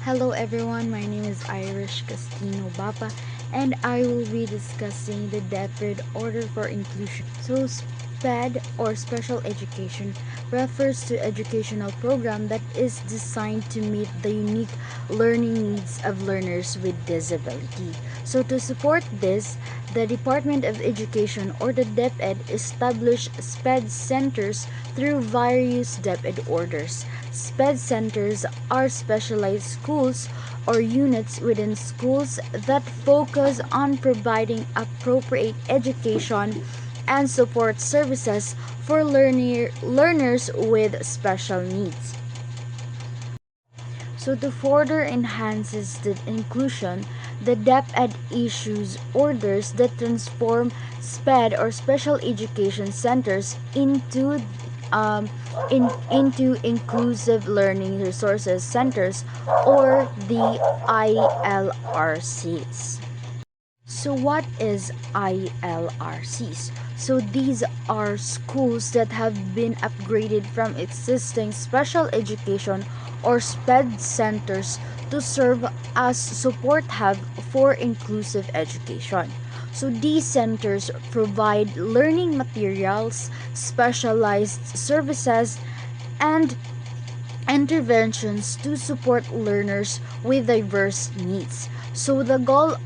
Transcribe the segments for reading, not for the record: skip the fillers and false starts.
Hello everyone, my name is Irish Castino Bapa and I will be discussing the DepEd Order for Inclusion. So SPED or Special Education refers to educational program that is designed to meet the unique learning needs of learners with disability. So to support this, the Department of Education or the DepEd established SPED centers through various DepEd orders. SPED centers are specialized schools or units within schools that focus on providing appropriate education and support services for learners with special needs. So to further enhances the inclusion, the DepEd issues orders that transform SPED or special education centers into inclusive learning resources centers or the ILRCs. So what is ILRCs? So these are schools that have been upgraded from existing special education or SPED centers to serve as support hub for inclusive education. So these centers provide learning materials, specialized services, and interventions to support learners with diverse needs. So the goal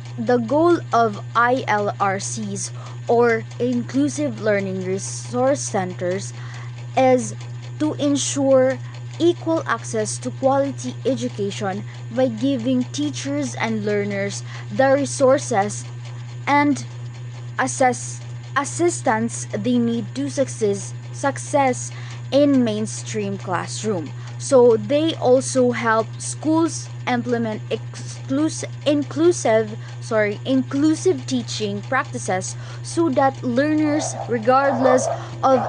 of ILRCs or inclusive learning resource centers is to ensure equal access to quality education by giving teachers and learners the resources and assistance they need to success in mainstream classroom. So they also help schools implement inclusive teaching practices so that learners, regardless of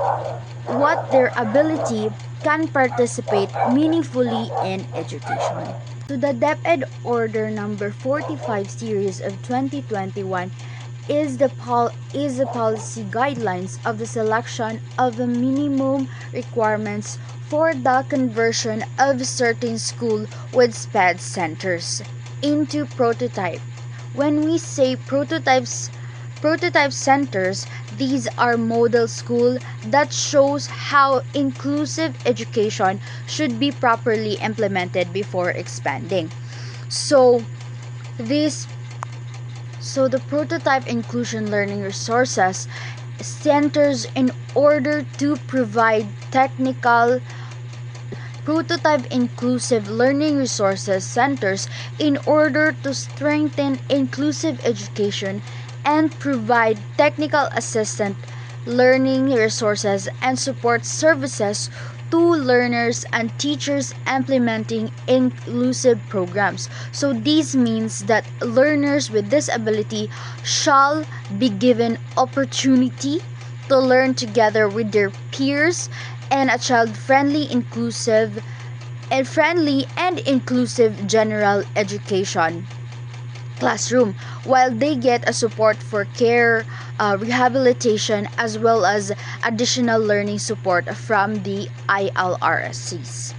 what their ability, can participate meaningfully in education. So the DepEd Order number 45 series of 2021 is the policy guidelines of the selection of the minimum requirements for the conversion of certain school with SPED centers into prototype. When we say prototype centers, these are model school that shows how inclusive education should be properly implemented before expanding. So this so the prototype inclusion learning resources centers in order to provide technical prototype inclusive learning resources centers in order to strengthen inclusive education and provide technical assistant learning resources and support services to learners and teachers implementing inclusive programs. So this means that learners with disability shall be given opportunity to learn together with their peers and a friendly and inclusive general education classroom, while they get a support for care, rehabilitation, as well as additional learning support from the ILRSCs.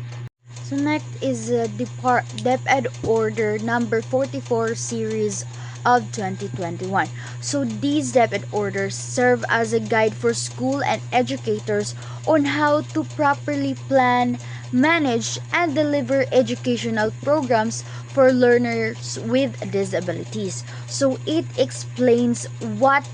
So next is DepEd Order number 44 series of 2021. So these DepEd orders serve as a guide for school and educators on how to properly plan, manage, and deliver educational programs for learners with disabilities. So it explains what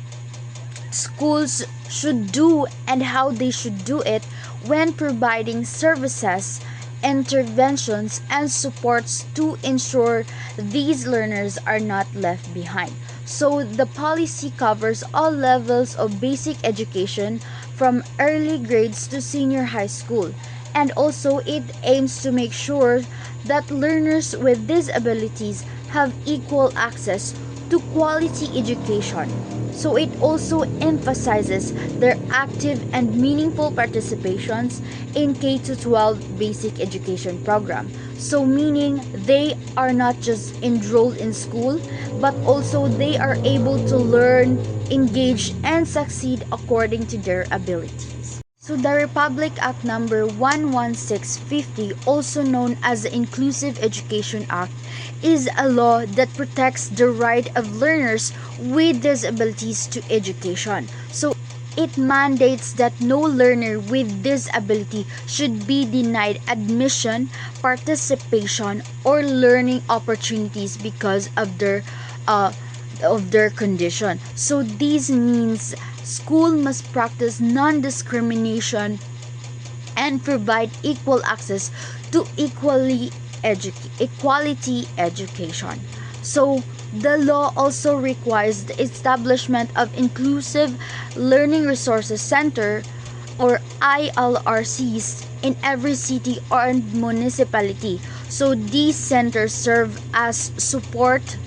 schools should do and how they should do it when providing services, interventions, and supports to ensure these learners are not left behind. So the policy covers all levels of basic education from early grades to senior high school, and also it aims to make sure that learners with disabilities have equal access to quality education. So it also emphasizes their active and meaningful participations in K-12 basic education program. So meaning they are not just enrolled in school, but also they are able to learn, engage, and succeed according to their abilities. So the Republic Act number 11650, also known as the Inclusive Education Act, is a law that protects the right of learners with disabilities to education. So it mandates that no learner with disability should be denied admission, participation, or learning opportunities because of their condition. So this means school must practice non-discrimination and provide equal access to equality education. So the law also requires the establishment of inclusive learning resources center or ILRCs in every city or municipality. So these centers serve as support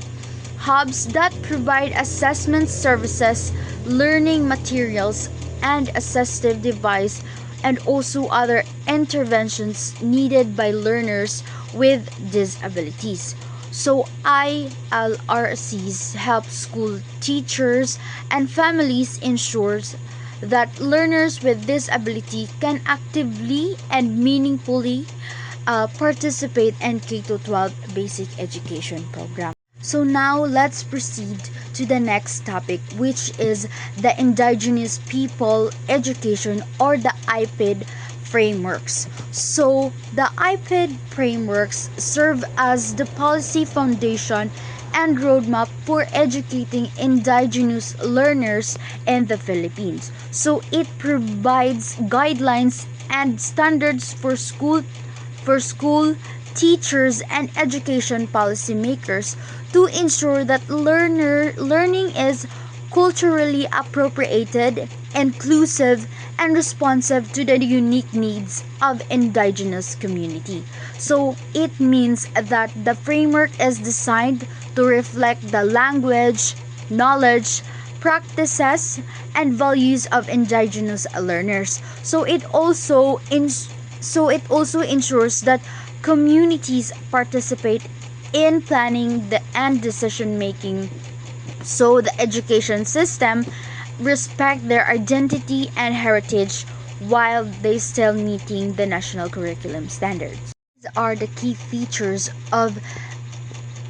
hubs that provide assessment services, learning materials, and assistive device, and also other interventions needed by learners with disabilities. So ILRCs help school teachers and families ensures that learners with disability can actively and meaningfully participate in K-12 basic education program. So now let's proceed to the next topic, which is the Indigenous People Education or the IPEd frameworks. So the IPEd frameworks serve as the policy foundation and roadmap for educating indigenous learners in the Philippines. So it provides guidelines and standards for school teachers and education policymakers to ensure that learning is culturally appropriated, inclusive, and responsive to the unique needs of indigenous community. So it means that the framework is designed to reflect the language, knowledge, practices, and values of indigenous learners. So it also ensures that communities participate in planning and decision making, so the education system respect their identity and heritage while they still meeting the national curriculum standards. These are the key features of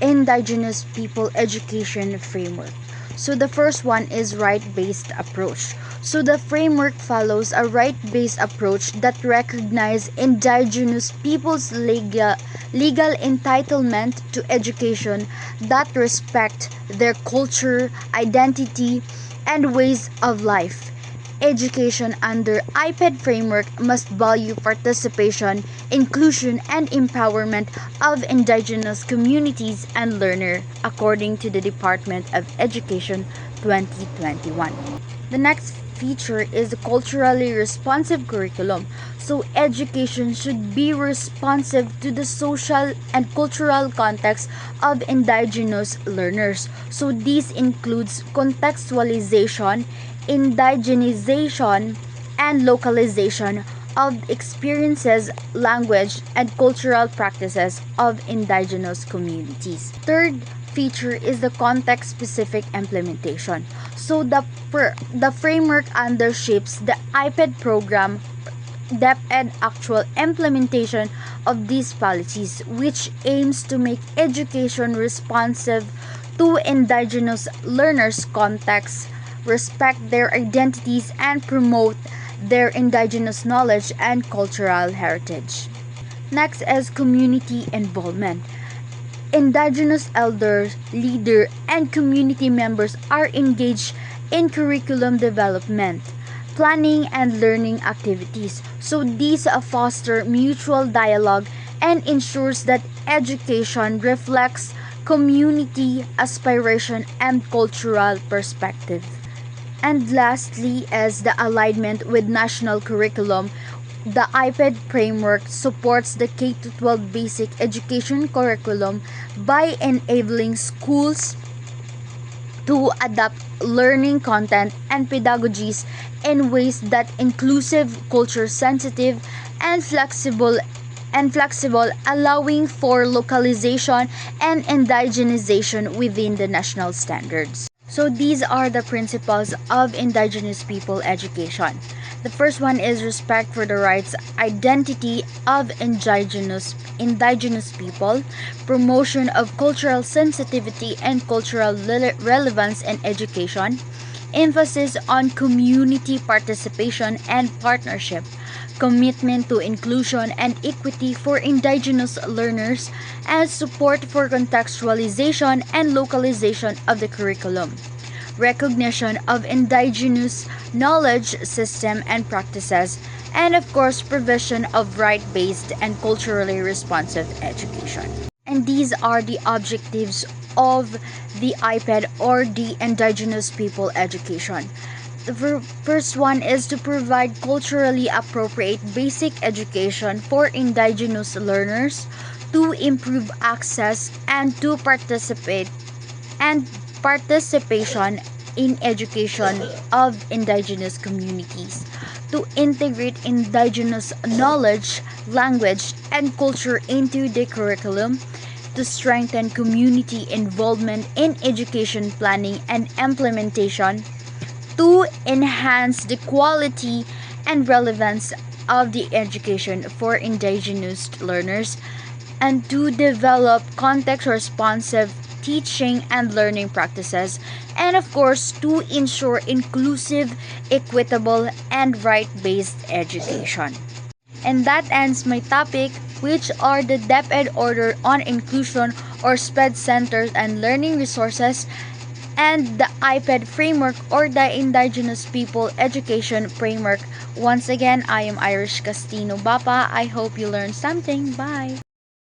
Indigenous People Education Framework. So the first one is right-based approach. So the framework follows a right-based approach that recognizes indigenous people's legal entitlement to education, that respect their culture, identity, and ways of life. Education under IPEd framework must value participation, inclusion, and empowerment of indigenous communities and learners, according to the Department of Education 2021. The next feature is the culturally responsive curriculum. So education should be responsive to the social and cultural context of indigenous learners. So this includes contextualization, indigenization, and localization of experiences, language, and cultural practices of indigenous communities. Third feature is the context-specific implementation. So the framework undershapes the IPEd program, DepEd actual implementation of these policies, which aims to make education responsive to indigenous learners' contexts, respect their identities, and promote their indigenous knowledge and cultural heritage. Next is community involvement. Indigenous elders, leaders, and community members are engaged in curriculum development, planning, and learning activities. So these foster mutual dialogue and ensures that education reflects community aspiration and cultural perspective. And lastly is the alignment with national curriculum. The IPEd framework supports the K-12 basic education curriculum by enabling schools to adapt learning content and pedagogies in ways that inclusive, culture sensitive, and flexible, allowing for localization and indigenization within the national standards. So these are the principles of Indigenous people education. The first one is respect for the rights, identity of indigenous people, promotion of cultural sensitivity and cultural relevance in education, emphasis on community participation and partnership, commitment to inclusion and equity for indigenous learners, and support for contextualization and localization of the curriculum, recognition of indigenous knowledge system and practices, and of course provision of right-based and culturally responsive education. And these are the objectives of the IPEd, or the Indigenous People Education. The first one is to provide culturally appropriate basic education for indigenous learners, to improve access and to participation in education of indigenous communities, to integrate indigenous knowledge, language, and culture into the curriculum, to strengthen community involvement in education planning and implementation, to enhance the quality and relevance of the education for indigenous learners, and to develop context responsive teaching and learning practices, and of course to ensure inclusive, equitable, and right-based education. And that ends my topic, which are the DepEd Order on Inclusion, or SPED Centers and Learning Resources, and the IPEd Framework, or the Indigenous People Education Framework. Once again, I am Irish Castino Bapa. I hope you learned something. Bye!